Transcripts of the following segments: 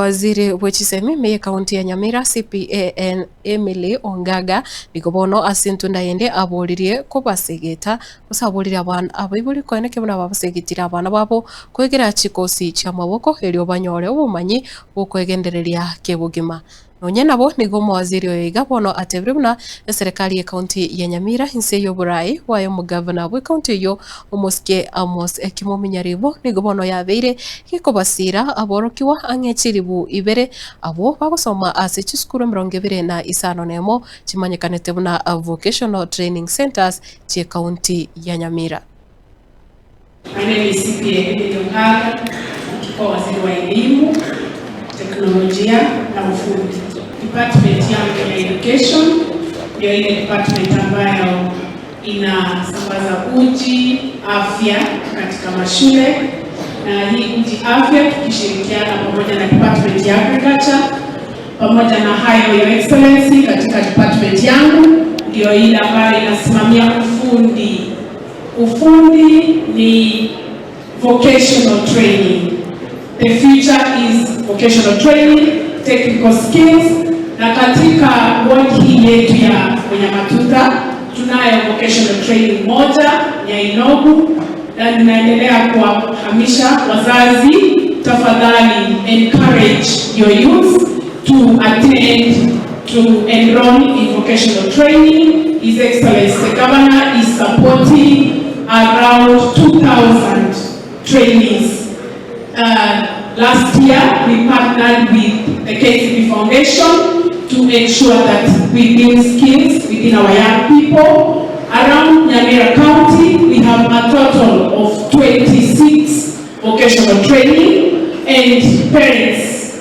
Waziri w'echisemi me kaunti ya Nyamira CPA Emily Ongaga nikobono asintu ndayende aburirie kubasegeta usabulire abantu abiburi kweneke buna babasegitira abana babo kwegera chikosi cha maboko elio banyore ubumanyi bukwegendereria kebugima nonye nabo nigo mwaziri oiga bono atebire buna serikali ya kaunti ya Nyamira inse yoburai wayo mugavana bwe kaunti yo umuske Amos Ekimominyaribo nigo bono yabeire kikobasira aborokiwa ang'echiribu ibere abo bagosoma ase chiskuru 25 nemo chimanyekanete buna vocational training centers che kaunti ya Nyamira. My name is CPA Emily Ongaga, mkuu waziri wa elimu, teknolojia na ufundi. Department yangu ya education ndio ile department ambayo inasambaza uji afya katika mashule, na hii uji afya tukishirikiana pamoja na department ya agriculture pamoja na Higher Excellency katika department yangu ndio ile ambayo inasimamia ufundi. Ufundi ni vocational training. The future is vocational training, technical skills, na katika ward hii yetu ya Matuta tunayo vocational training moja ya Inogu, na tunaendelea kuwahamisha wazazi, tafadhali encourage your youth to attend, to enroll in vocational training. His Excellency the Governor is supporting around 2,000 trainees. Last year we partnered with the KCB Foundation to ensure that we build skills within our young people. Around Nyamira County we have a total of 26 vocational training, and parents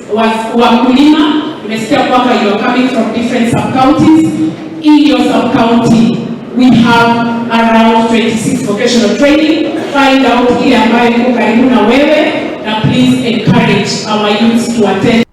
wakulima, nimesikia kwamba you are coming from different sub-counties. In your sub-county we have around 26 vocational training. Find out ile ambayo iko karibu na wewe, na please encourage our youth to attend.